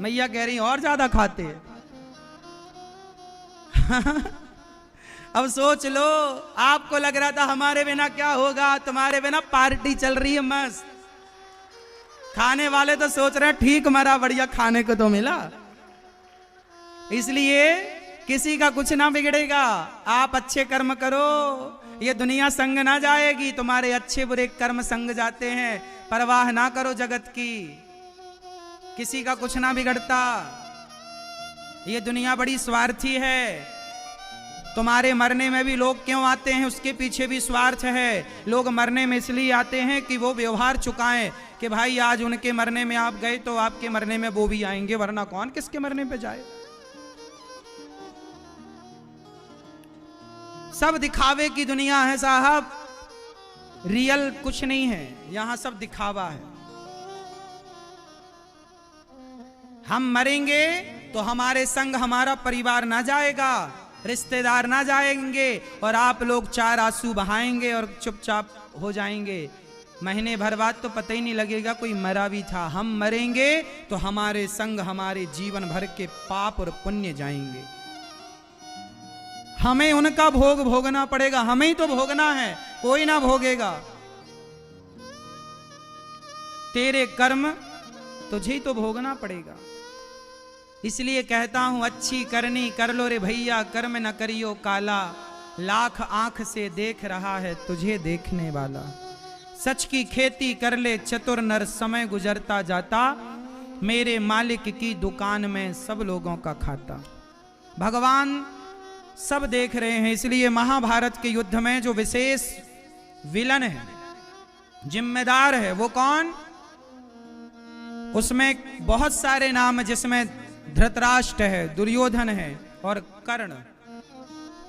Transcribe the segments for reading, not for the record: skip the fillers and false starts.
मैया कह रही और ज्यादा खाते हैं। अब सोच लो, आपको लग रहा था हमारे बिना क्या होगा, तुम्हारे बिना पार्टी चल रही है मस्त। खाने वाले तो सोच रहे हैं ठीक मरा, बढ़िया खाने को तो मिला। इसलिए किसी का कुछ ना बिगड़ेगा, आप अच्छे कर्म करो, ये दुनिया संग ना जाएगी। तुम्हारे अच्छे बुरे कर्म संग जाते हैं, परवाह ना करो जगत की, किसी का कुछ ना बिगड़ता। ये दुनिया बड़ी स्वार्थी है। तुम्हारे मरने में भी लोग क्यों आते हैं, उसके पीछे भी स्वार्थ है। लोग मरने में इसलिए आते हैं कि वो व्यवहार चुकाएं कि भाई आज उनके मरने में आप गए तो आपके मरने में वो भी आएंगे, वरना कौन किसके मरने पे जाए। सब दिखावे की दुनिया है साहब, रियल कुछ नहीं है, यहां सब दिखावा है। हम मरेंगे तो हमारे संग हमारा परिवार ना जाएगा, रिश्तेदार ना जाएंगे, और आप लोग चार आंसू बहाएंगे और चुपचाप हो जाएंगे। महीने भर बाद तो पता ही नहीं लगेगा कोई मरा भी था। हम मरेंगे तो हमारे संग हमारे जीवन भर के पाप और पुण्य जाएंगे। हमें उनका भोग भोगना पड़ेगा, हमें ही तो भोगना है, कोई ना भोगेगा। तेरे कर्म तुझे ही तो भोगना पड़ेगा। इसलिए कहता हूं अच्छी करनी कर लो रे भैया, कर्म न करियो काला, लाख आंख से देख रहा है तुझे देखने वाला। सच की खेती कर ले चतुर नर, समय गुजरता जाता, मेरे मालिक की दुकान में सब लोगों का खाता। भगवान सब देख रहे हैं। इसलिए महाभारत के युद्ध में जो विशेष विलन है, जिम्मेदार है, वो कौन? उसमें बहुत सारे नाम, जिसमें धृतराष्ट्र है, दुर्योधन है और कर्ण,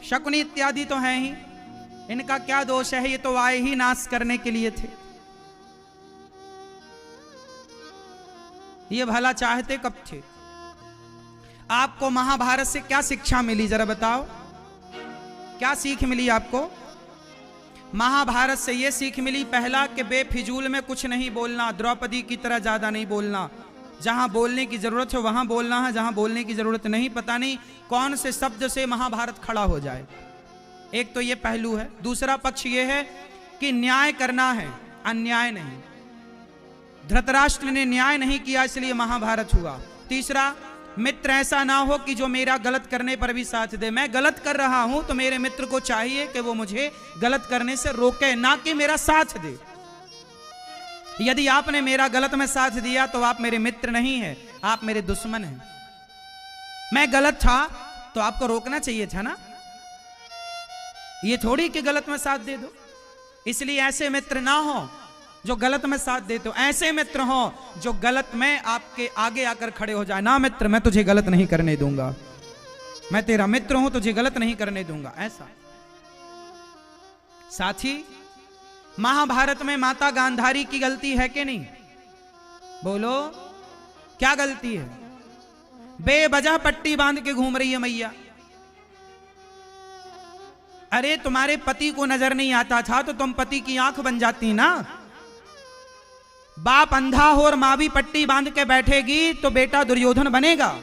शकुनी इत्यादि तो हैं ही। इनका क्या दोष है, ये तो आए ही नाश करने के लिए थे। ये भला चाहते कब थे? आपको महाभारत से क्या शिक्षा मिली, जरा बताओ, क्या सीख मिली आपको? महाभारत से यह सीख मिली, पहला कि बेफिजूल में कुछ नहीं बोलना, द्रौपदी की तरह ज्यादा नहीं बोलना। जहां बोलने की जरूरत है वहां बोलना है, जहां बोलने की जरूरत नहीं, पता नहीं कौन से शब्द से महाभारत खड़ा हो जाए। एक तो ये पहलू है। दूसरा पक्ष ये है कि न्याय करना है, अन्याय नहीं। धृतराष्ट्र ने न्याय नहीं किया, इसलिए महाभारत हुआ। तीसरा, मित्र ऐसा ना हो कि जो मेरा गलत करने पर भी साथ दे। मैं गलत कर रहा हूं तो मेरे मित्र को चाहिए कि वो मुझे गलत करने से रोके, ना कि मेरा साथ दे। यदि आपने मेरा गलत में साथ दिया तो आप मेरे मित्र नहीं हैं, आप मेरे दुश्मन हैं। मैं गलत था तो आपको रोकना चाहिए था ना, ये थोड़ी कि गलत में साथ दे दो। इसलिए ऐसे मित्र ना हो जो गलत में साथ दे, तो ऐसे मित्र हो जो गलत में आपके आगे आकर खड़े हो जाए। ना मित्र, मैं तुझे गलत नहीं करने दूंगा, मैं तेरा मित्र हूं, तुझे गलत नहीं करने दूंगा, ऐसा। साथी, महाभारत में माता गांधारी की गलती है कि नहीं? बोलो, क्या गलती है? बेवजह पट्टी बांध के घूम रही है मैया। अरे तुम्हारे पति को नजर नहीं आता था तो तुम पति की आंख बन जाती ना। बाप अंधा हो और मां भी पट्टी बांध के बैठेगी तो बेटा दुर्योधन बनेगा।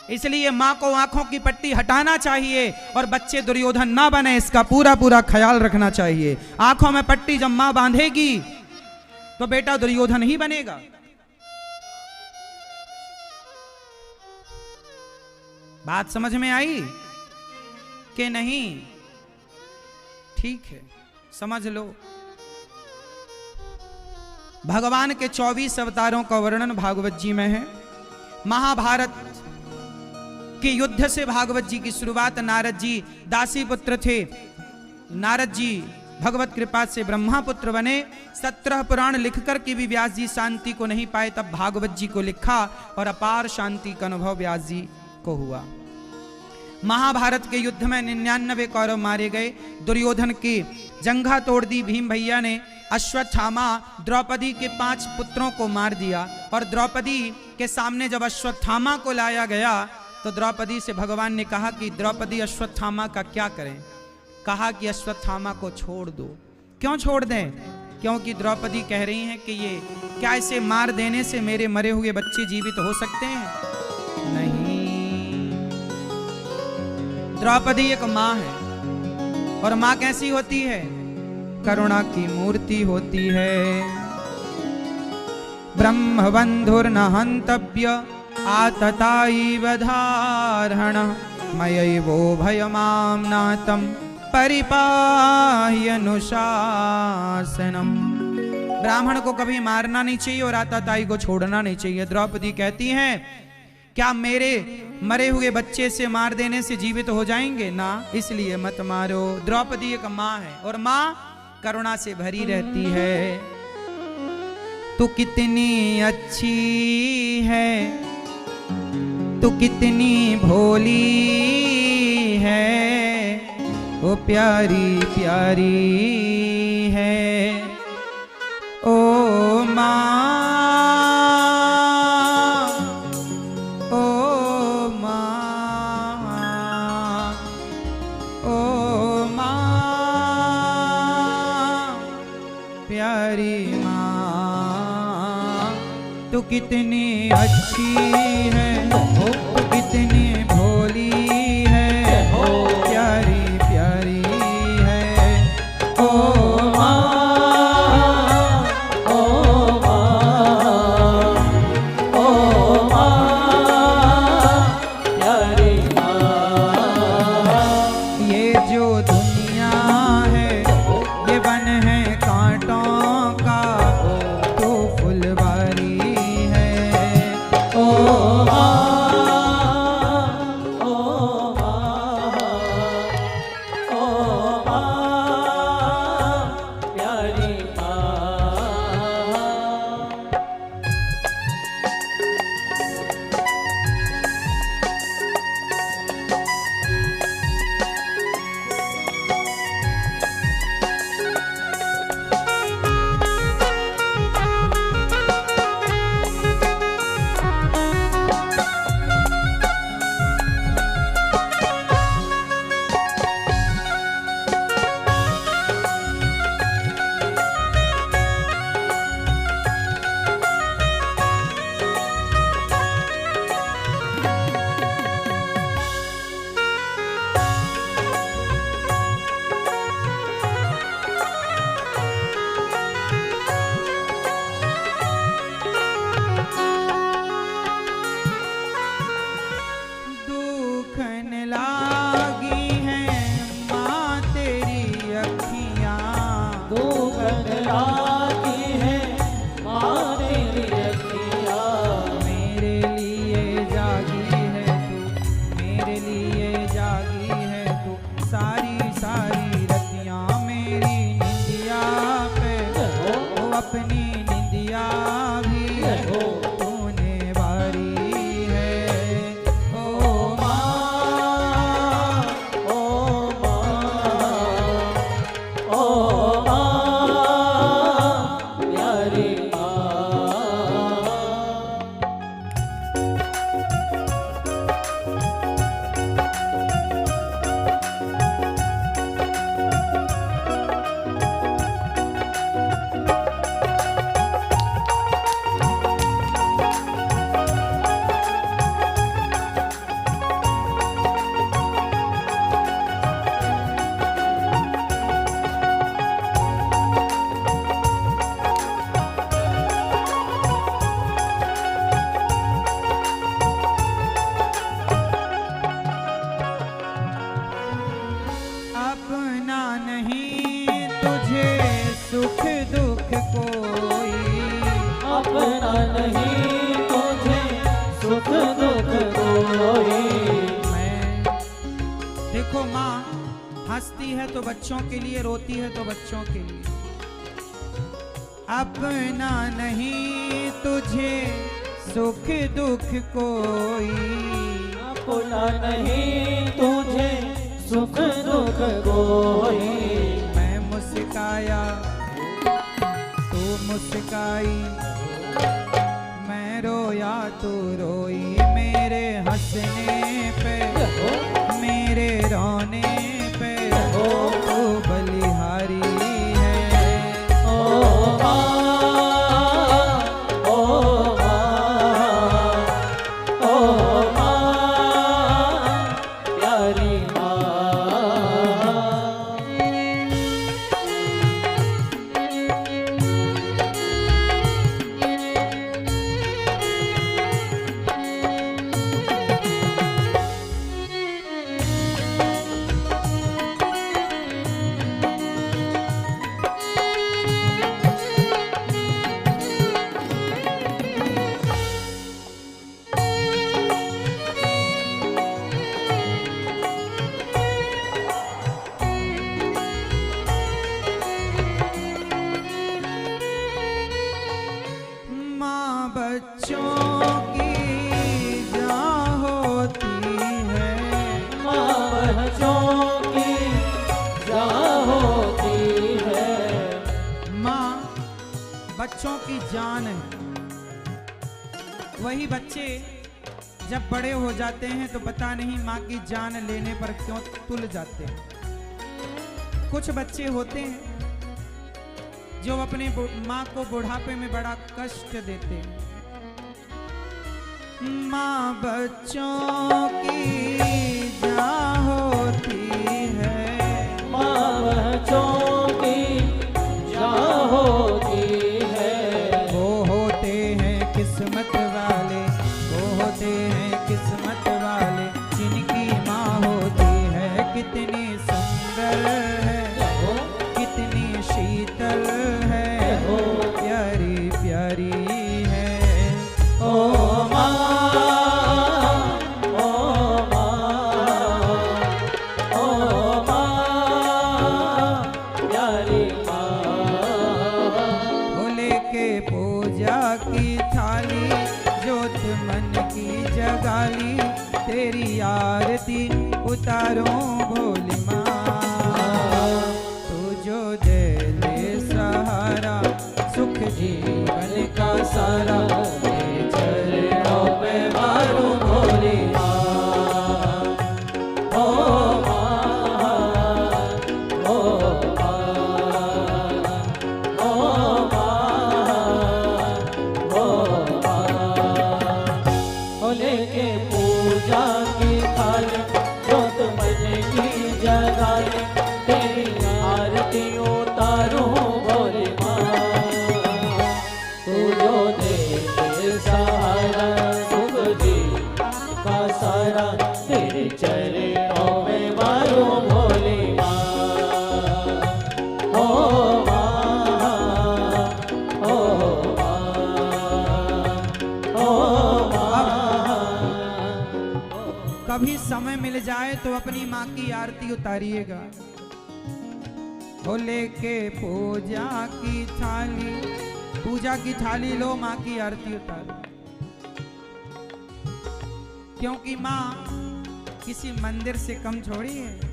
इसलिए मां को आंखों की पट्टी हटाना चाहिए और बच्चे दुर्योधन ना बने, इसका पूरा पूरा ख्याल रखना चाहिए। आंखों में पट्टी जब मां बांधेगी तो बेटा दुर्योधन ही बनेगा। बात समझ में आई कि नहीं? ठीक है, समझ लो। भगवान के 24 अवतारों का वर्णन भागवत जी में है। महाभारत के युद्ध से भागवत जी की शुरुआत, नारद जी दासी पुत्र थे। नारद जी भगवत कृपा से ब्रह्मा पुत्र बने। 17 पुराण लिखकर के भी व्यास जी शांति को नहीं पाए, तब भागवत जी को लिखा और अपार शांति का अनुभव व्यास जी को हुआ। महाभारत के युद्ध में 99 कौरव मारे गए। दुर्योधन की जंघा तोड़ दी भीम भैया ने। अश्वत्थामा द्रौपदी के 5 पुत्रों को मार दिया। और द्रौपदी के सामने जब अश्वत्थामा को लाया गया तो द्रौपदी से भगवान ने कहा कि द्रौपदी अश्वत्थामा का क्या करें? कहा कि अश्वत्थामा को छोड़ दो। क्यों छोड़ दें? क्योंकि द्रौपदी कह रही हैं कि ये क्या इसे मार देने से मेरे मरे हुए बच्चे जीवित हो सकते हैं? नहीं। द्रौपदी एक माँ है, और माँ कैसी होती है? करुणा की मूर्ति होती है। ब्रह्मबंधुर्न हंतव्य आतताईव धारण मयैवो भयमाम्नातं परिपाह्य अनुशासनम। ब्राह्मण को कभी मारना नहीं चाहिए और आतताई को छोड़ना नहीं चाहिए। द्रौपदी कहती हैं, क्या मेरे मरे हुए बच्चे से मार देने से जीवित हो जाएंगे? ना, इसलिए मत मारो। द्रौपदी एक माँ है, और माँ करुणा से भरी रहती है। तू कितनी अच्छी है, तू कितनी भोली है, ओ प्यारी प्यारी है ओ माँ, ओ माँ, ओ माँ, प्यारी माँ। तू कितनी अच्छी है, तू कितनी भोली है, प्यारी प्यारी है ओ माँ, ओ माँ, ओ माँ, प्यारी माँ। ये जो दुनिया है ये वन है कांटों का, तो फुलवारी है ओ माँ, देखो माँ हंसती है तो बच्चों के लिए, रोती है तो बच्चों के लिए। अपना नहीं तुझे सुख दुख कोई, अपना नहीं तुझे सुख दुख कोई। मैं मुस्काया तू मुस्काई, मैं रोया तू रोई, मेरे हंसने पे मेरे रोने पे तू बलिहारी है। बच्चों की जान होती है, माँ बच्चों की जान होती है, माँ बच्चों की जान है। वही बच्चे जब बड़े हो जाते हैं तो पता नहीं माँ की जान लेने पर क्यों तुल जाते हैं। कुछ बच्चे होते हैं जो अपने माँ को बुढ़ापे में बड़ा कष्ट देते हैं। माँ बच्चों की जान होती है, माँ बच्चों की जान होती है, वो होते हैं किस्मत वाले, वो होते हैं किस्मत वाले, जिनकी माँ होती है कितनी सुंदर है, कितनी शीतल है, प्यारी प्यारी है। ओ माँ, ओ माँ, ओ माँ, प्यारी माँ। वो लेके पूजा की थाली, जोत मन की जगाली, तेरी आरती उतारूं भोली माँ। तू जो दे दे सहारा, सुख जीवन का सारा, तेरे चरणों पे मारूं भोली माँ। ओ माँ, ओ माँ, ओ माँ, ओ माँ। ओ लेके पूजा की थाली, जोत मन की जगाली, तेरी आरती उतारूं भोली माँ। तू जो दे सहारा, सुख जी का सारा, तेरे चरणों में मारूं भोली माँ। ओ माँ, ओ माँ, ओ माँ। कभी समय मिल जाए तो अपनी माँ की आरती उतारिएगा। वो लेके पूजा की थाली, पूजा की थाली लो, माँ की आरती उतारो। क्योंकि माँ किसी मंदिर से कम छोड़ी है।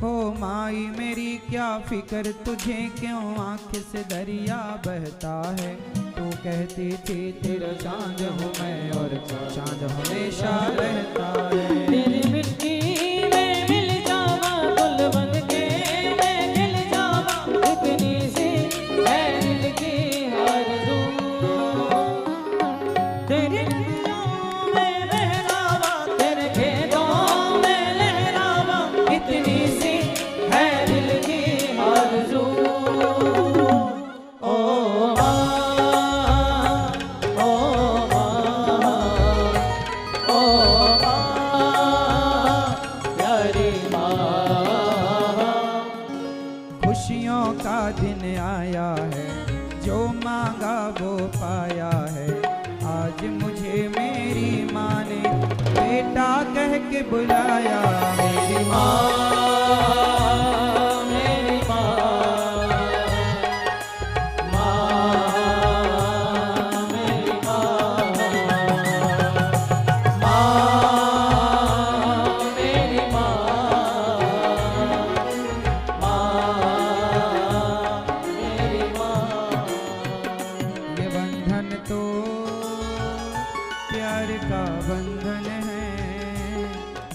हो माई मेरी क्या फिक्र तुझे, क्यों आंख से दरिया बहता है। तू कहती थी तेरा चांद हूँ मैं, और चांद हमेशा रहता है। तेरी मिट्टी में मिल जावा, गुल बन के मैं खिल जावा, इतनी सी है दिल की आरज़ू। तेरे खेतों में बहरावा, तेरे खेतों में लहरावा, इतनी सी है दिल की आरज़ू। ओ माँ, ओ माँ, ओ माँ, प्यारी माँ। खुशियों का दिन आया है, जो मांगा वो पाया है। आज मुझे मेरी माँ ने बेटा कह के बुलाया। मेरी माँ, मेरी माँ, माँ, मेरी माँ, माँ, मेरी माँ, माँ, मेरी माँ। ये बंधन तो प्यार का बंधन है,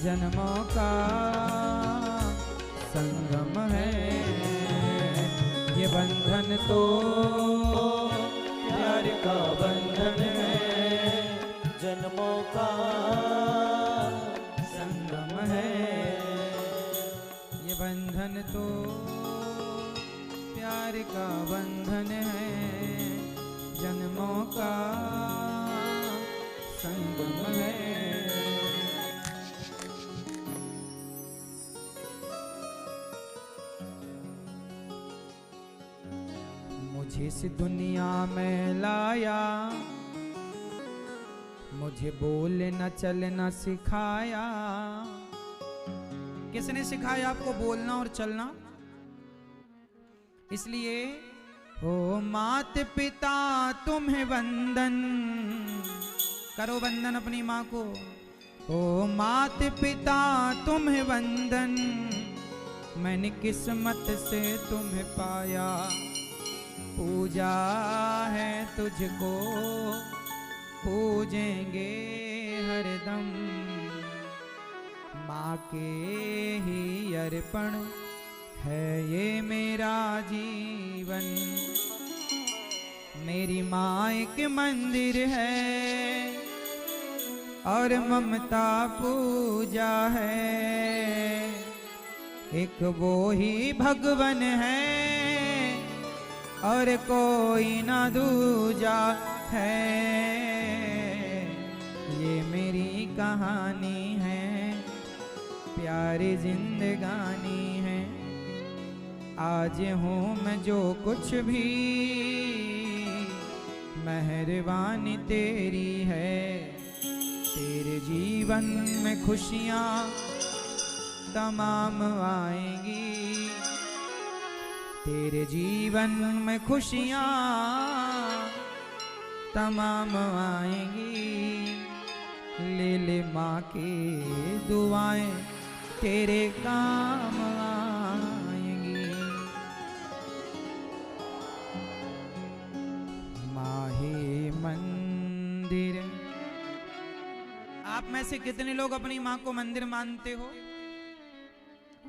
जन्मों का संगम है। ये बंधन तो प्यार का बंधन है, जन्मों का संगम है। ये बंधन तो प्यार का बंधन है, जन्मों का संगम है। मुझे इस दुनिया में लाया, मुझे बोलना चलना सिखाया। किसने सिखाया आपको बोलना और चलना? इसलिए ओ मात पिता तुम्हें वंदन, करो वंदन अपनी माँ को। ओ मात पिता तुम्हें वंदन, मैंने किस्मत से तुम्हें पाया, पूजा है तुझको पूजेंगे हरदम, माँ के ही अर्पण है ये मेरा जीवन। मेरी माँ एक मंदिर है और ममता पूजा है, एक वो ही भगवन है और कोई ना दूजा है। ये मेरी कहानी है, प्यारी जिंदगानी है। आज हूँ मैं जो कुछ भी, मेहरबानी तेरी है। तेरे जीवन में खुशियाँ तमाम आएंगी, तेरे जीवन में खुशियाँ तमाम आएंगी। ले ले माँ की दुआएं तेरे काम आएंगी। माही मंदिर। आप में से कितने लोग अपनी माँ को मंदिर मानते हो?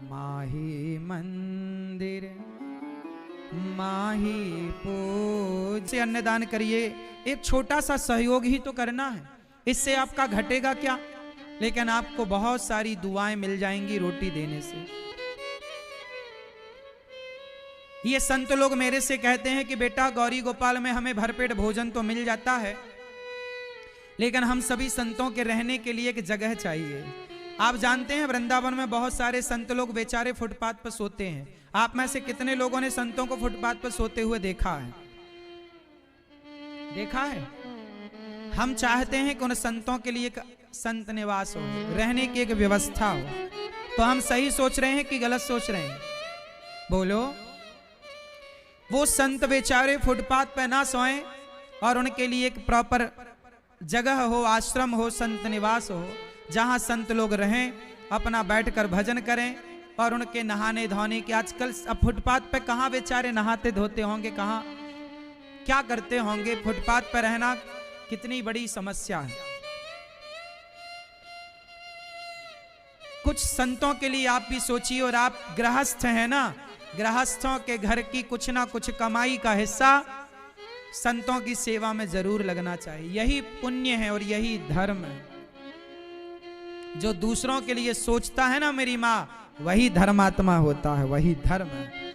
माही मंदिर माही पूज से अन्नदान करिए। एक छोटा सा सहयोग ही तो करना है, इससे आपका घटेगा क्या, लेकिन आपको बहुत सारी दुआएं मिल जाएंगी रोटी देने से। ये संत लोग मेरे से कहते हैं कि बेटा गौरी गोपाल में हमें भरपेट भोजन तो मिल जाता है, लेकिन हम सभी संतों के रहने के लिए एक जगह चाहिए। आप जानते हैं वृंदावन में बहुत सारे संत लोग बेचारे फुटपाथ पर सोते हैं। आप में से कितने लोगों ने संतों को फुटपाथ पर सोते हुए देखा है? देखा है? हम चाहते हैं कि उन संतों के लिए एक संत निवास हो, रहने की एक व्यवस्था हो। तो हम सही सोच रहे हैं कि गलत सोच रहे हैं? बोलो। वो संत बेचारे फुटपाथ पर ना सोएं और उनके लिए एक प्रॉपर जगह हो, आश्रम हो, संत निवास हो, जहां संत लोग रहें, अपना बैठकर भजन करें और उनके नहाने धोने के। आजकल अब फुटपाथ पे कहां बेचारे नहाते धोते होंगे, कहां क्या करते होंगे? फुटपाथ पर रहना कितनी बड़ी समस्या है। कुछ संतों के लिए आप भी सोचिए। और आप गृहस्थ हैं ना, गृहस्थों के घर की कुछ ना कुछ कमाई का हिस्सा संतों की सेवा में जरूर लगना चाहिए। यही पुण्य है और यही धर्म है। जो दूसरों के लिए सोचता है ना मेरी माँ, वही धर्मात्मा होता है, वही धर्म है।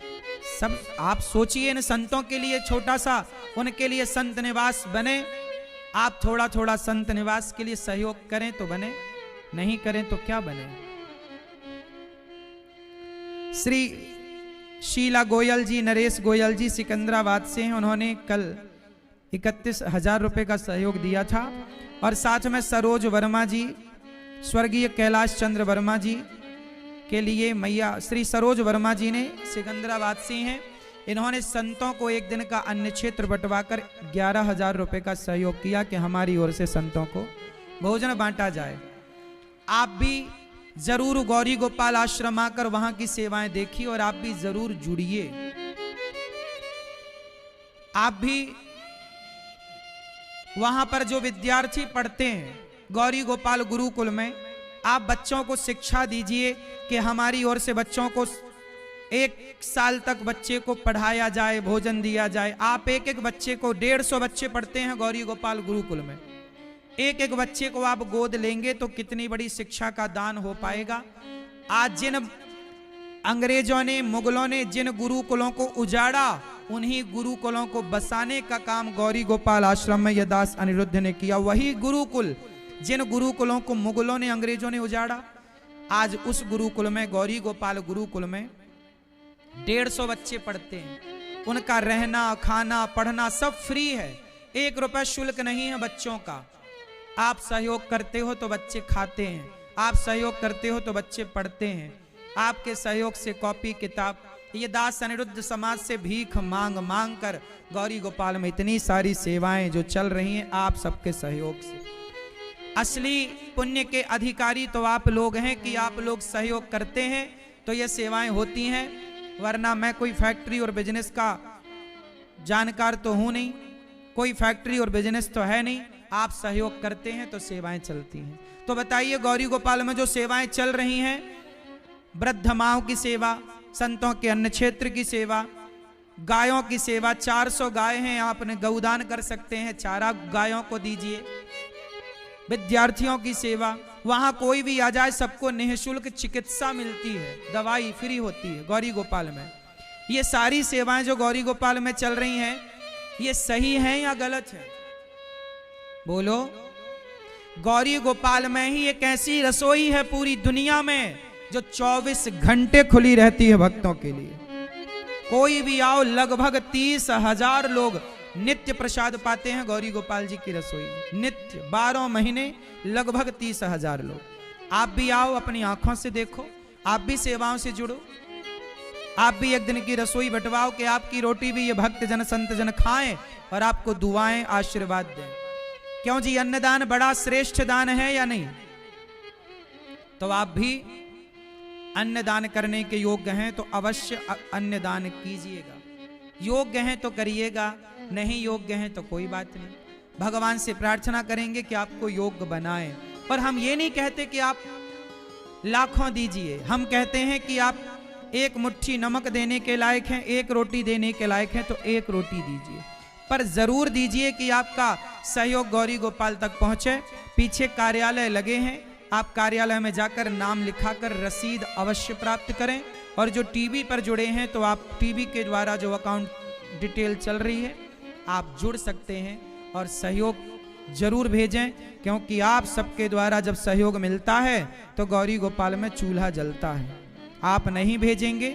सब आप सोचिए इन संतों के लिए छोटा सा उनके लिए संत निवास बने। आप थोड़ा थोड़ा संत निवास के लिए सहयोग करें तो बने, नहीं करें तो क्या बने। श्री शीला गोयल जी, नरेश गोयल जी सिकंदराबाद से हैं। उन्होंने कल 31,000 रुपए का सहयोग दिया था। और साथ में सरोज वर्मा जी, स्वर्गीय कैलाश चंद्र वर्मा जी के लिए मैया श्री सरोज वर्मा जी ने सिकंदराबाद से हैं। इन्होंने संतों को एक दिन का अन्न क्षेत्र बंटवाकर 11,000 रुपए का सहयोग किया कि हमारी ओर से संतों को भोजन बांटा जाए। आप भी जरूर गौरी गोपाल आश्रम आकर वहां की सेवाएं देखिए और आप भी जरूर जुड़िए। आप भी वहां पर जो विद्यार्थी पढ़ते हैं गौरी गोपाल गुरुकुल में, आप बच्चों को शिक्षा दीजिए कि हमारी ओर से बच्चों को 1 साल तक बच्चे को पढ़ाया जाए, भोजन दिया जाए। आप एक एक बच्चे को, 150 बच्चे पढ़ते हैं गौरी गोपाल गुरुकुल में, एक एक बच्चे को आप गोद लेंगे तो कितनी बड़ी शिक्षा का दान हो पाएगा। आज जिन अंग्रेजों ने, मुगलों ने जिन गुरुकुलों को उजाड़ा, उन्हीं गुरुकुलों को बसाने का काम गौरी गोपाल आश्रम में यदास अनिरुद्ध ने किया। वही गुरुकुल जिन गुरुकुलों को मुगलों ने, अंग्रेजों ने उजाड़ा, आज उस गुरुकुल में, गौरी गोपाल गुरुकुल में 150 बच्चे पढ़ते हैं। उनका रहना, खाना, पढ़ना सब फ्री है, 1 रुपया शुल्क नहीं है बच्चों का। आप सहयोग करते हो तो बच्चे खाते हैं, आप सहयोग करते हो तो बच्चे पढ़ते हैं। आपके सहयोग से कॉपी किताब ये दास अनिरुद्ध समाज से भीख मांग मांग कर गौरी गोपाल में इतनी सारी सेवाएं जो चल रही हैं आप सबके सहयोग से। असली पुण्य के अधिकारी तो आप लोग हैं कि आप लोग सहयोग करते हैं तो ये सेवाएं होती हैं, वरना मैं कोई फैक्ट्री और बिजनेस का जानकार तो हूं नहीं, कोई फैक्ट्री और बिजनेस तो है नहीं। आप सहयोग करते हैं तो सेवाएं चलती हैं। तो बताइए गौरी गोपाल में जो सेवाएं चल रही हैं, वृद्ध माओं की सेवा, संतों के अन्न क्षेत्र की सेवा, गायों की सेवा, 400 गाय हैं, आपने गौदान कर सकते हैं, चारा गायों को दीजिए। विद्यार्थियों की सेवा, वहां कोई भी आ जाए सबको निःशुल्क चिकित्सा मिलती है, दवाई फ्री होती है गौरी गोपाल में। ये सारी सेवाएं जो गौरी गोपाल में चल रही हैं ये सही हैं या गलत है? बोलो। गौरी गोपाल में ही एक ऐसी रसोई है पूरी दुनिया में जो 24 घंटे खुली रहती है भक्तों के लिए। कोई भी आओ, लगभग 30,000 लोग नित्य प्रसाद पाते हैं गौरी गोपाल जी की रसोई में। नित्य 12 महीने लगभग 30,000 लोग। आप भी आओ, अपनी आंखों से देखो, आप भी सेवाओं से जुड़ो, आप भी एक दिन की रसोई बंटवाओ कि आपकी रोटी भी ये भक्त जन संत जन खाएं और आपको दुआएं आशीर्वाद दें। क्यों जी, अन्नदान बड़ा श्रेष्ठ दान है या नहीं? तो आप भी अन्नदान करने के योग्य हैं तो अवश्य अन्नदान कीजिएगा। योग्य हैं तो करिएगा, नहीं योग्य हैं तो कोई बात नहीं। भगवान से प्रार्थना करेंगे कि आपको योग्य बनाएं। और हम ये नहीं कहते कि आप लाखों दीजिए, हम कहते हैं कि आप एक मुट्ठी नमक देने के लायक हैं, एक रोटी देने के लायक हैं तो एक रोटी दीजिए, पर जरूर दीजिए कि आपका सहयोग गौरी गोपाल तक पहुंचे। पीछे कार्यालय लगे हैं, आप कार्यालय में जाकर नाम लिखाकर रसीद अवश्य प्राप्त करें। और जो टीवी पर जुड़े हैं तो आप टीवी के द्वारा जो अकाउंट डिटेल चल रही है आप जुड़ सकते हैं और सहयोग जरूर भेजें, क्योंकि आप सबके द्वारा जब सहयोग मिलता है तो गौरी गोपाल में चूल्हा जलता है। आप नहीं भेजेंगे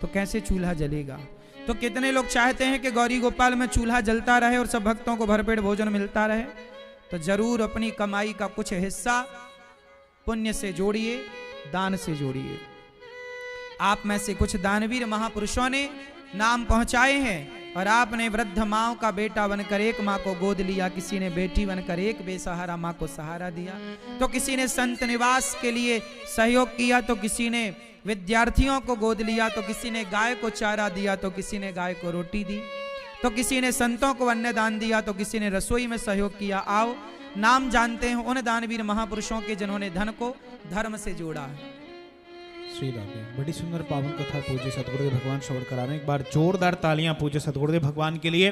तो कैसे चूल्हा जलेगा? तो कितने लोग चाहते हैं कि गौरी गोपाल में चूल्हा जलता रहे और सब भक्तों को भरपेट भोजन मिलता रहे? तो जरूर अपनी कमाई का कुछ हिस्सा पुण्य से जोड़िए, दान से जोड़िए। आप में से कुछ दानवीर महापुरुषों ने नाम पहुंचाए हैं और आपने वृद्ध माँ का बेटा बनकर एक माँ को गोद लिया, किसी ने बेटी बनकर एक बेसहारा माँ को सहारा दिया, तो किसी ने संत निवास के लिए सहयोग किया, तो किसी ने विद्यार्थियों को गोद लिया, तो किसी ने गाय को चारा दिया, तो किसी ने गाय को रोटी दी, तो किसी ने संतों को अन्नदान दिया, तो किसी ने रसोई में सहयोग किया। आओ नाम जानते हैं उन दानवीर महापुरुषों के जिन्होंने धन को धर्म से जोड़ा है। श्री राधे। बड़ी सुंदर पावन कथा पूज्य सतगुरुदेव भगवान श्रवण करा रहे हैं। एक बार जोरदार तालियां पूज्य सतगुरुदेव भगवान के लिए।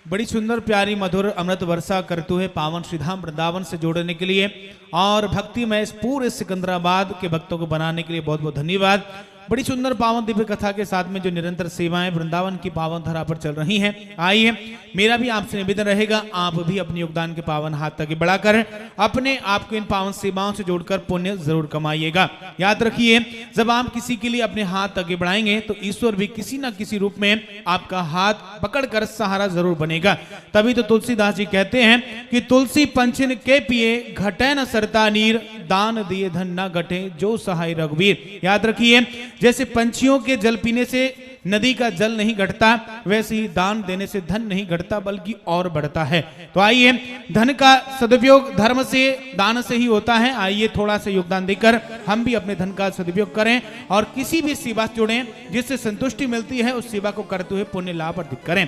बड़ी सुंदर प्यारी मधुर अमृत वर्षा करते हुए पावन श्रीधाम वृंदावन से जोड़ने के लिए और भक्ति में इस पूरे सिकंदराबाद के भक्तों को बनाने के लिए बहुत बहुत धन्यवाद। बड़ी सुंदर पावन दिव्य कथा के साथ में जो निरंतर सेवाएं वृंदावन की पावन धरा पर चल रही हैं, आइए मेरा भी आपसे निवेदन रहेगा, आप भी अपने योगदान के पावन हाथ तक बढ़ाकर अपने आप को इन पावन सेवाओं से जोड़कर पुण्य जरूर कमाइएगा। याद रखिए, जब आप किसी के लिए अपने हाथ आगे बढ़ाएंगे तो ईश्वर भी किसी न किसी रूप में आपका हाथ पकड़कर सहारा जरूर बनेगा। तभी तो तुलसीदास जी कहते हैं कि तुलसी पंचन के पिए घटे न सरता नीर, दान दिए धन न घटे जो सहाय रघुवीर। याद रखिए, जैसे पंछियों के जल पीने से नदी का जल नहीं घटता, वैसे ही दान देने से धन नहीं घटता बल्कि और बढ़ता है। तो आइए, धन का सदुपयोग धर्म से दान से ही होता है। आइए थोड़ा सा योगदान देकर हम भी अपने धन का सदुपयोग करें और किसी भी सेवा से जुड़ें जिससे संतुष्टि मिलती है, उस सेवा को करते हुए पुण्य लाभ अर्जित करें।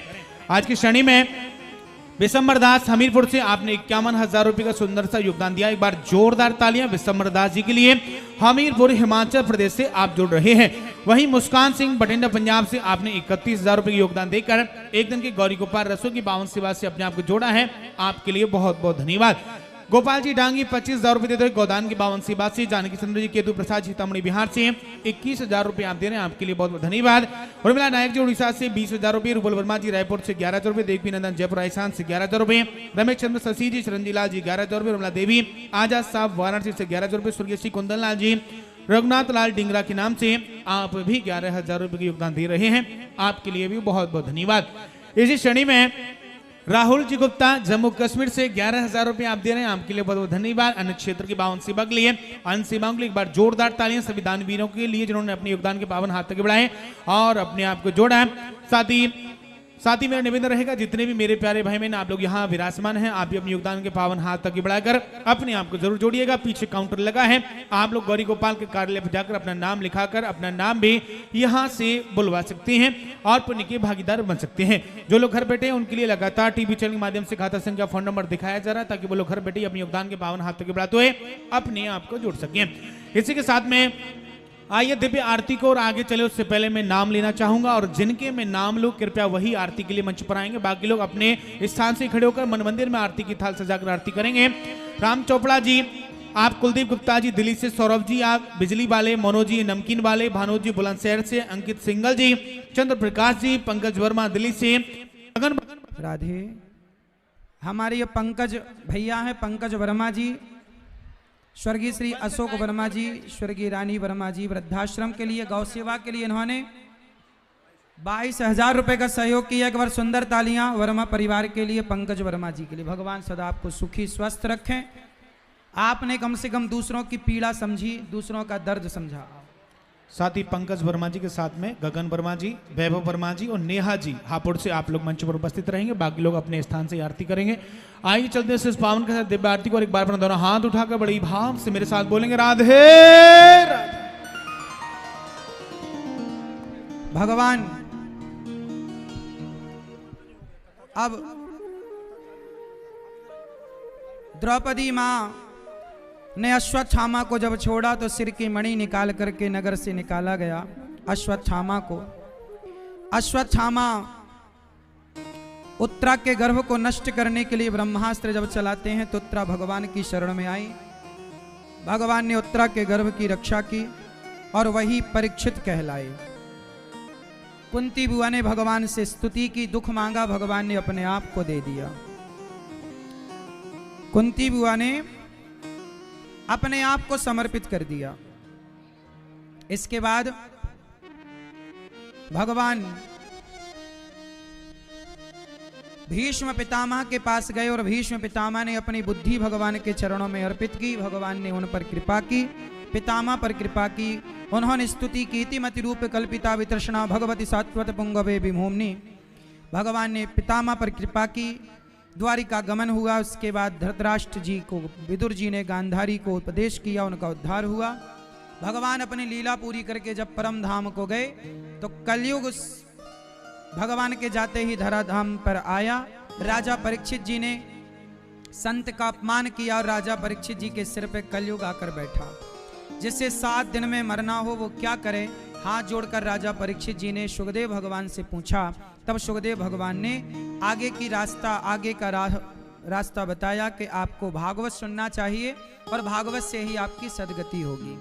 आज की श्रेणी में विशंबर दास हमीरपुर से आपने 51,000 रुपए का सुंदर सा योगदान दिया। एक बार जोरदार तालियां विशंबर दास जी के लिए। हमीरपुर हिमाचल प्रदेश से आप जुड़ रहे हैं। वहीं मुस्कान सिंह बठिंडा पंजाब से आपने 31,000 रुपए का योगदान देकर एक दिन के गौरी गोपाल रसों की पावन सेवा से अपने आप को जोड़ा है। आपके लिए बहुत बहुत धन्यवाद। गोपाल जी डांगी 25,000 रुपए देते हुए गोदान की बावन सी बात से। जानकी चंद्र जी केतु प्रसाद सीतामढ़ी बिहार से 21,000 रुपए आप दे रहे हैं, आपके लिए बहुत बहुत धन्यवाद। उर्मिला नायक जी उड़ीसा से 20,000 रुपए। रुबल वर्मा जी रायपुर से 11,000 रुपए। देवी नंदन जयपुर राजस्थान से 11,000 रुपए। रमेश चंद्र शशि जी चिरंजीलाल जी 11,000 रुपए। रमला देवी आजाद साहब वाराणसी से 11,000 रुपए। स्वर्गीय श्री कुंदन लाल जी रघुनाथ लाल डिंगरा के नाम से आप भी 11,000 रुपए का योगदान दे रहे हैं, आपके लिए भी बहुत बहुत धन्यवाद। इसी श्रेणी में राहुल जी गुप्ता जम्मू कश्मीर से 11,000 रुपए आप दे रहे हैं, आपके लिए बहुत बहुत धन्यवाद। अन्य क्षेत्र की 52 सेवा के लिए, अन्य सेवाओं के लिए एक बार जोरदार तालियां सभी दानवीरों के लिए जिन्होंने अपने योगदान के पावन हाथ तक बढ़ाए और अपने आप को जोड़ा है। साथ ही मेरा निवेदन रहेगा जितने भी मेरे प्यारे भाई बहन आप लोग यहाँ विराजमान हैं, आप भी अपने योगदान के पावन हाथ तक बढ़ाकर अपने आप को जरूर जोड़िएगा। पीछे काउंटर लगा है, आप लोग गौरी गोपाल के कार्यालय पर जाकर अपना नाम लिखाकर अपना नाम भी यहाँ से बुलवा सकते हैं और पुण्य के भागीदार बन सकते हैं। जो लोग घर बैठे हैं उनके लिए लगातार टीवी चैनल के माध्यम से खाता संख्या फोन नंबर दिखाया जा रहा है ताकि वो लोग घर बैठे अपने योगदान के पावन हाथ तक बढ़ाते हुए अपने आप को जोड़ सकें। इसी के साथ में आइए दिव्य आरती को और आगे चले उससे पहले मैं नाम लेना चाहूंगा और जिनके मैं नाम लूं कृपया वही आरती के लिए मंच पर आएंगे। बाकी लोग अपने स्थान से खड़े होकर मन मंदिर में आरती की थाल सजाकर आरती करेंगे। राम चोपड़ा जी, आप कुलदीप गुप्ता जी दिल्ली से, सौरभ जी आप बिजली वाले, मनोज जी नमकीन वाले, भानोज जी बुलंदशहर से, अंकित सिंगल जी, चंद्र प्रकाश जी, पंकज वर्मा दिल्ली से, राधे। हमारे ये पंकज भैया हैं, पंकज वर्मा जी, स्वर्गीय श्री अशोक वर्मा जी, स्वर्गीय रानी वर्मा जी वृद्धाश्रम के लिए गौ सेवा के लिए इन्होंने 22,000 रुपए का सहयोग किया। एक बार सुंदर तालियां वर्मा परिवार के लिए, पंकज वर्मा जी के लिए। भगवान सदा आपको सुखी स्वस्थ रखें। आपने कम से कम दूसरों की पीड़ा समझी, दूसरों का दर्द समझा। साथ ही पंकज वर्मा जी के साथ में गगन वर्मा जी, वैभव वर्मा जी और नेहा जी हापुड़ से आप लोग मंच पर उपस्थित रहेंगे। बाकी लोग अपने स्थान से आरती करेंगे। आइए चलते हैं इस पावन के साथ दिव्य आरती को और एक बार अपना दोनों हाथ उठाकर बड़ी भाव से मेरे साथ बोलेंगे राधे राधे। भगवान अब द्रौपदी मां ने अश्वत्थामा को जब छोड़ा तो सिर की मणि निकाल करके नगर से निकाला गया। अश्वत्थामा को, अश्वत्थामा उत्तरा के गर्भ को नष्ट करने के लिए ब्रह्मास्त्र जब चलाते हैं तो उत्तरा भगवान की शरण में आई। भगवान ने उत्तरा के गर्भ की रक्षा की और वही परीक्षित कहलाए। कुंती बुआ ने भगवान से स्तुति की, दुख मांगा, भगवान ने अपने आप को दे दिया। कुंती बुआ ने अपने आप को समर्पित कर दिया। इसके बाद भगवान भीष्म पितामह के पास गए और भीष्म पितामह ने अपनी बुद्धि भगवान के चरणों में अर्पित की। भगवान ने उन पर कृपा की, पितामह पर कृपा की। उन्होंने स्तुति की, इतिमति रूप कल्पिता वितृष्णा भगवती सात्वत पुंगवे विमोमनी। भगवान ने पितामह पर कृपा की, द्वारिका गमन हुआ। उसके बाद धृतराष्ट्र जी को विदुर जी ने गांधारी को उपदेश किया, उनका उद्धार हुआ। भगवान अपनी लीला पूरी करके जब परम धाम को गए तो कलयुग भगवान के जाते ही धराधाम पर आया। राजा परीक्षित जी ने संत का अपमान किया और राजा परीक्षित जी के सिर पे कलयुग आकर बैठा। जिससे 7 दिन में मरना हो वो क्या करे। हाथ जोड़कर राजा परीक्षित जी ने सुखदेव भगवान से पूछा। तब सुखदेव भगवान ने आगे का रास्ता बताया कि आपको भागवत सुनना चाहिए और भागवत से ही आपकी सदगति होगी।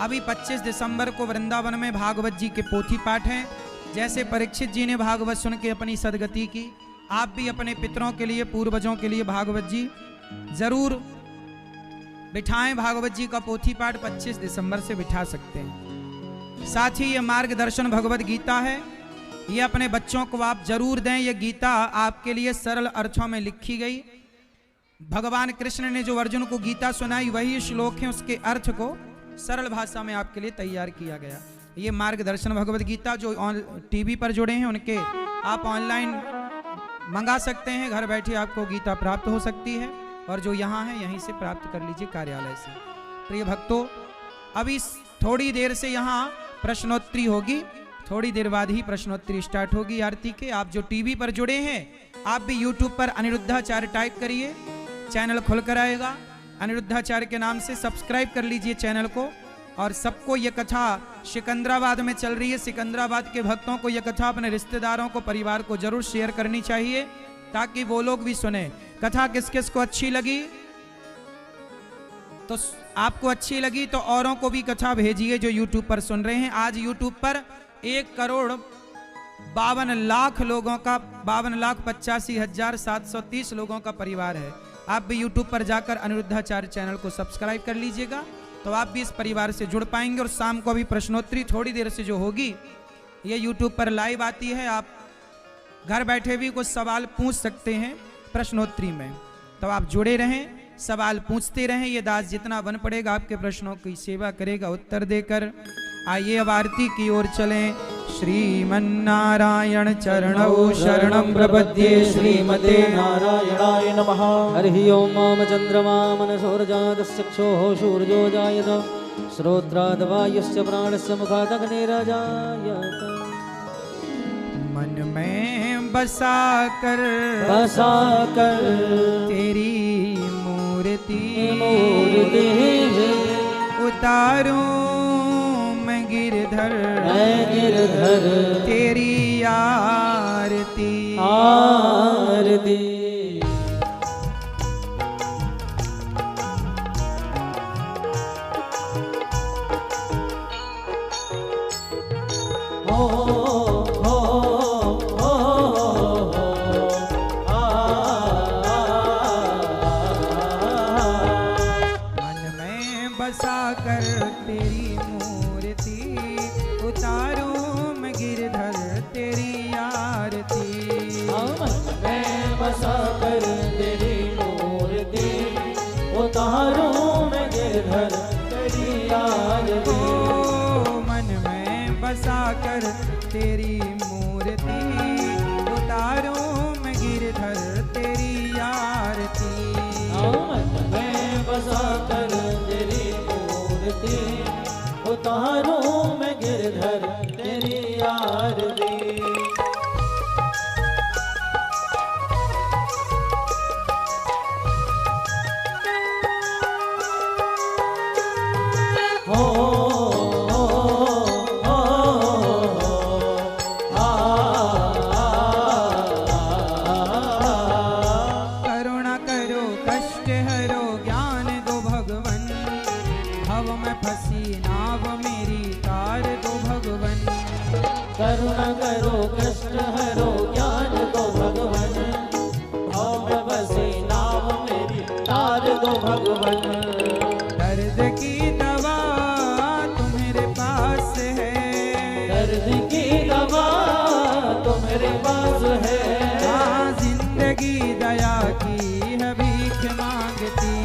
अभी 25 दिसंबर को वृंदावन में भागवत जी के पोथी पाठ हैं। जैसे परीक्षित जी ने भागवत सुन के अपनी सदगति की, आप भी अपने पितरों के लिए, पूर्वजों के लिए भागवत जी जरूर बिठाएं। भागवत जी का पोथी पाठ 25 दिसंबर से बिठा सकते हैं। साथ ही ये मार्गदर्शन भगवत गीता है, ये अपने बच्चों को आप जरूर दें। ये गीता आपके लिए सरल अर्थों में लिखी गई। भगवान कृष्ण ने जो अर्जुन को गीता सुनाई वही श्लोक है, उसके अर्थ को सरल भाषा में आपके लिए तैयार किया गया। ये मार्गदर्शन भगवत गीता जो टीवी पर जुड़े हैं उनके आप ऑनलाइन मंगा सकते हैं। घर बैठे आपको गीता प्राप्त हो सकती है और जो यहाँ है यहीं से प्राप्त कर लीजिए कार्यालय से। प्रिय भक्तों, अभी थोड़ी देर से यहाँ प्रश्नोत्तरी होगी, थोड़ी देर बाद ही प्रश्नोत्तरी स्टार्ट होगी आरती के। आप जो टीवी पर जुड़े हैं आप भी यूट्यूब पर अनिरुद्धाचार्य टाइप करिए, चैनल खुलकर आएगा। अनिरुद्धाचार्य के नाम से सब्सक्राइब कर लीजिए चैनल को। और सबको ये कथा सिकंदराबाद में चल रही है, सिकंदराबाद के भक्तों को ये कथा अपने रिश्तेदारों को, परिवार को जरूर शेयर करनी चाहिए ताकि वो लोग भी सुने। कथा किस किस को अच्छी लगी तो आपको अच्छी लगी तो औरों को भी कथा भेजिए जो यूट्यूब पर सुन रहे हैं। आज यूट्यूब पर 1,52,00,000 लोगों का 52,85,730 लोगों का परिवार है। आप भी यूट्यूब पर जाकर अनिरुद्धाचार्य चैनल को सब्सक्राइब कर लीजिएगा तो आप भी इस परिवार से जुड़ पाएंगे। और शाम को भी प्रश्नोत्तरी थोड़ी देर से जो होगी ये यूट्यूब पर लाइव आती है, आप घर बैठे भी कुछ सवाल पूछ सकते हैं प्रश्नोत्तरी में, तो आप जुड़े रहें, सवाल पूछते रहें। ये दास जितना बन पड़ेगा आपके प्रश्नों की सेवा करेगा उत्तर देकर। आइए अब आरती की ओर चलें। श्रीमन्नारायण चरणौ शरणं प्रपद्ये श्रीमते नारायणाय नमः। हरि ओम मम चंद्रमा मनसोर्जातश्चक्षुः सूर्यो जायत श्रोत्राद्वायुश्च प्राणस्य मुखादग्निरजायत। मन में बसा कर तेरी मूर्ति उतारूं मैं गिरधर तेरी आरती मन में बसा कर तेरी मूर्ति उतारूं मैं गिरधर तेरी आरती। मैं बसा कर तेरी मूर्ति उतारूं मैं गिरधर तेरी आरती। मन में बसा कर तेरी मूर्ति उतारूं मैं गिरधर तेरी आरती। मैं बसा कर तेरी मूर्ति उतारूं मैं गिरधर तेरी आरती। करुणा करो कष्ट हरो ज्ञान दो भगवन, भव में फंसी नाव मेरी तार दो भगवन। करुणा करो कष्ट हरो ज्ञान दो भगवन, भाव में बसी नाव मेरी तार दो भगवन। दर्द की दवा तुम्हारे पास है, दर्द की दवा तुम्हारे पास है। हाँ जिंदगी दया की है भीख मांगती।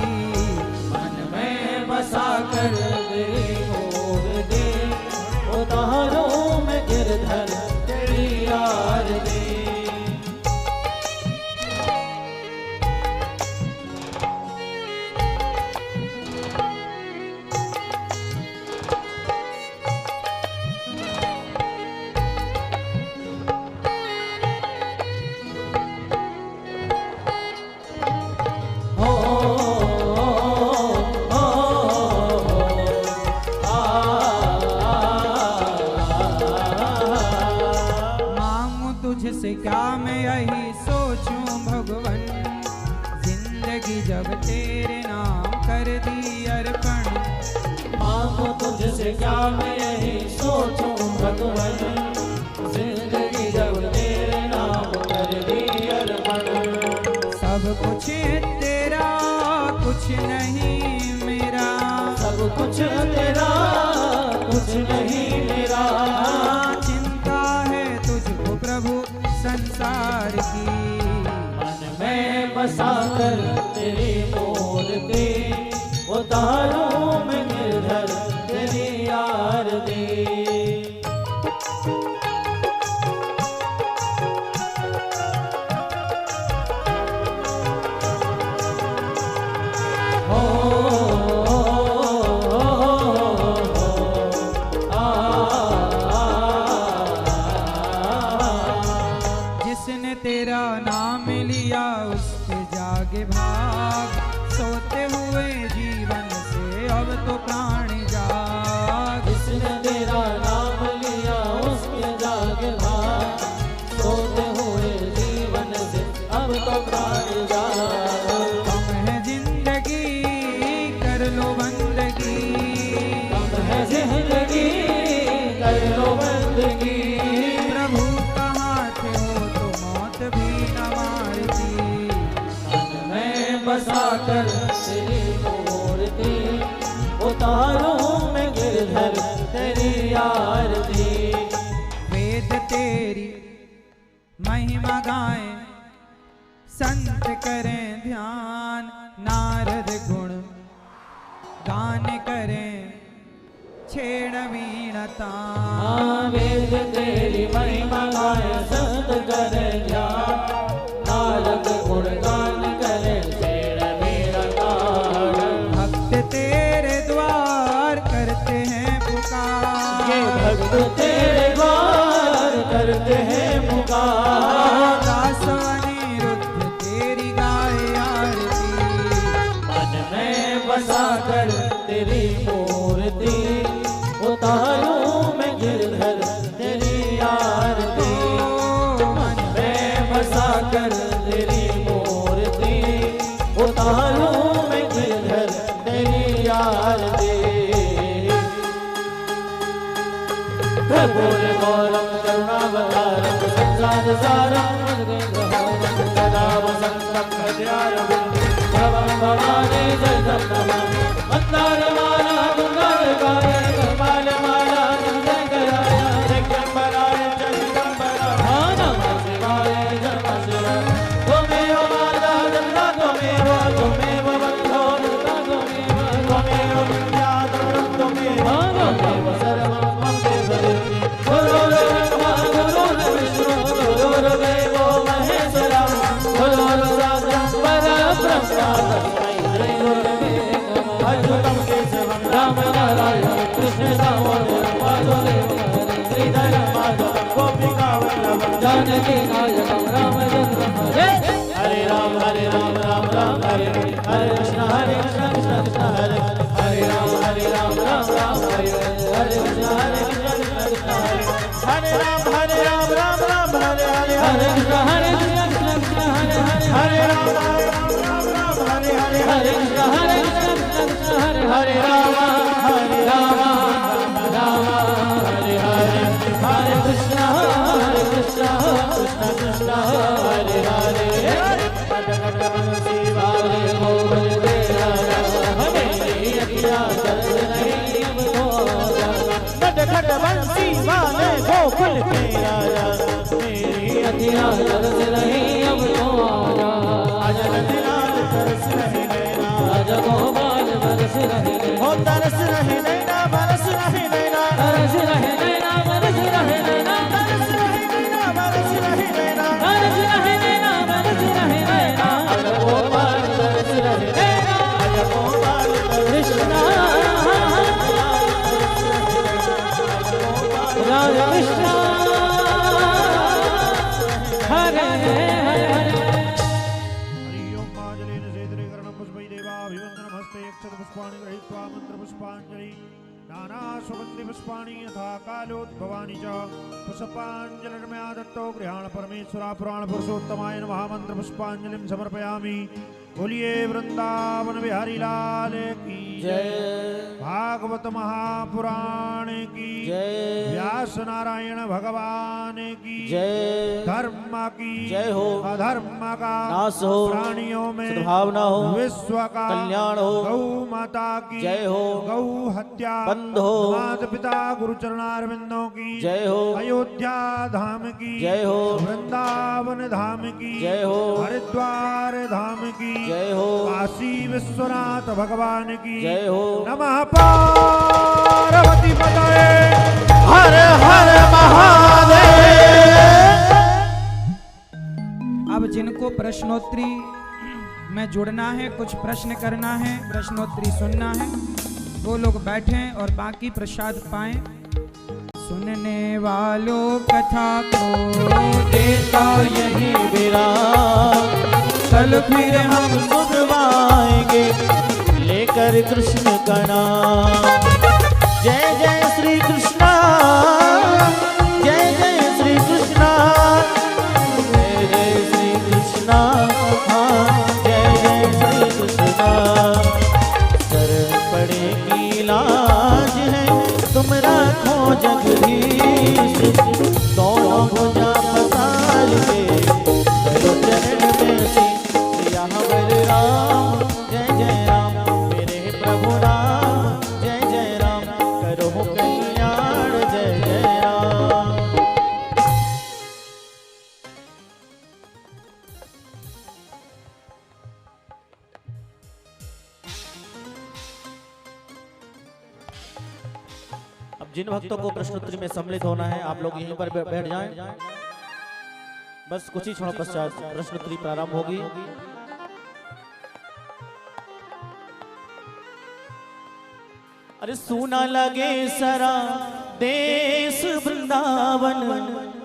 मन में बसा कर तेरी मूर्ति उतारूं मैं गिरधर तेरी आरती। मांगू तुझसे क्या मैं यही सोचूं भगवन, जिंदगी जब तेरे नाम कर दी अर्पण। मांगो तुझसे क्या मैं यही सोचूं भगवन, जिंदगी जब तेरे नाम कर दी अर्पण। सब कुछ तेरा कुछ नहीं मेरा, सब कुछ तेरा कुछ नहीं मेरा। चिंता है तुझको प्रभु संसार की। मन में बसा कर तेरी मूर्ति उतारूं मैं गिरधर तेरी आरती। जिसने तेरा नाम लिया उसके जागे भाग, सोते हुए जीवन से अब तो प्राण जाग। जिसने तेरा नाम लिया उसके जागे भाग, सोते हुए जीवन से अब तो प्राण जाग। कम है जिंदगी कर लो बंदगी, कम है जिंदगी कर लो बंदगी। प्रभु कहाँ थे हो तो मौत भी न मारती। मन में बसा कर तेरी मूर्ति उतारूं मैं गिरधर तेरी आरती। वेद तेरी महिमा महिमा गाएं, संत करें ध्यान, नारद गुण गान करें, छेड़ वीणा तान। वेद तेरी महिमा गाए, संत करे ध्यान, नारद गुण गान करे, छेड़ वीणा तान। भक्त तेरे द्वार करते हैं पुकार, ये भक्त तेरे द्वार करते हैं पुकार। दास अनिरुद्ध तेरी गाए आरती, मन में बसा कर तेरी मूर्ति, उतारूं मैं गिरधर तेरी आरती। मन में बसा कर तेरी मूर्ति, उतारूं मैं गिरधर तेरी आरती। प्रभुर गौरम करुणावतारम, संसार सारम सदा वसंतम हृदयारविंदे, भवं भवानी जगदं नमामि। मंदारमाला गुणगानकाय, कपालमाला गुणशंकराय, दिगंबराय जगदंबराय, नमः शिवाय नमः शिवाय। त्वमेव माता जगदा, त्वमेव त्वमेव बन्धो दुर्गा, त्वमेव त्वमेव विद्या त्वमेव त्वमेव सर्वं मम देवदेवी। गुरुर्ब्रह्मा गुरुर्विष्णु गुरुर्देवो महेश्वरः, गुरुर्साक्षात् परब्रह्म तस्मै श्री गुरवे नमः। अच्युतं केशवं राम नारायणं कृष्ण दामोदरं वासुदेवं श्रीधरं माधवं गोपिका वल्लभं जानकी नायकं रामचन्द्रं भजे। हरे राम राम राम हरे हरे, हरे कृष्ण कृष्ण कृष्ण हरे हरे राम राम हरे हरे, हरे कृष्ण कृष्ण कृष्ण हरे हरे राम हरे राम हरे हरे, हरे कृष्ण कृष्ण कृष्ण हरे हरे, हरे राम हरे हरे, हरे कृष्ण कृष्ण हरे हरे, राम राम हरे हरे, हरे कृष्ण कृष्ण कृष्ण हरे हरे। शिवाले गोविंद तेरा मेरी अखियाँ तरस नहीं अब तो आजा, नटखट बंसी वाले गोकुल के राजा, मेरी अखियाँ तरस नहीं अब तो आजा। आजा नंदलाल तरस रहे नैना, आजा गोपाल बरस रहे नैना, हो तरस रहे नैना बरस रहे नैना, तरस रहे नैना बरस रहे नैना, तरस रहे नैना बरस रहे नैना, तरस रहे नैना बरस रहे नैना। आजा गोपाल तरस रहे नैना, आजा गोपाल कृष्ण राधा कृष्ण हरे हरे हरे। हरिओम माजलेन सेद्रीकरणं पुष्पै देवाभिवन्दनमस्ते यक्षतपुष्पाणि गृहीत्वा मन्त्रपुष्पाञ्जलि नाना सुगन्धि पुष्पाणि यथा कालोद्भवानि च पुष्पाञ्जलिर्मया दत्तो गृहाण परमेश्वरा पुराण पुरुषोत्तमाय नमः। मन्त्रपुष्पाञ्जलिं समर्पयामि। बोलिए वृंदावन बिहारी लाल की जय, भागवत महापुराण की जय, व्यास नारायण भगवान की जय, धर्म की जय हो, अधर्म का नाश हो, प्राणियों में सद्भावना हो, विश्व का कल्याण हो, गौ माता की जय हो, गौ हत्या बंद हो, माता पिता गुरु चरणारविंदों की जय हो, अयोध्या धाम की जय हो, वृंदावन धाम की जय हो, हरिद्वार धाम की जय हो, काशी विश्वनाथ भगवान की जय हो। नमः। पार्वती पतये हर हर महादेव। अब जिनको प्रश्नोत्तरी में जुड़ना है, कुछ प्रश्न करना है, प्रश्नोत्तरी सुनना है, वो लोग बैठें और बाकी प्रसाद पाएं। सुनने वालों कथा को देता यही विराम, कल फिर हम सुनवाएंगे लेकर कृष्ण का नाम। जय जय श्री कृष्णा, जय जय श्री कृष्णा, जय जय श्री कृष्णा, हाँ जय जय श्री कृष्णा। शरण पड़े की लाज है तुम राखो जगदीश, दोनों भुजा पसार के करो चरण में शीश। राम जय जय राम मेरे प्रभु राम, जय जय जिन भक्तों को प्रश्नोत्तरी में सम्मिलित होना है आप लोग यहीं पर बैठ जाएं। बस कुछ ही क्षण पश्चात प्रश्नोत्तरी प्रारंभ होगी। अरे सुना लगे सारा देश वृंदावन,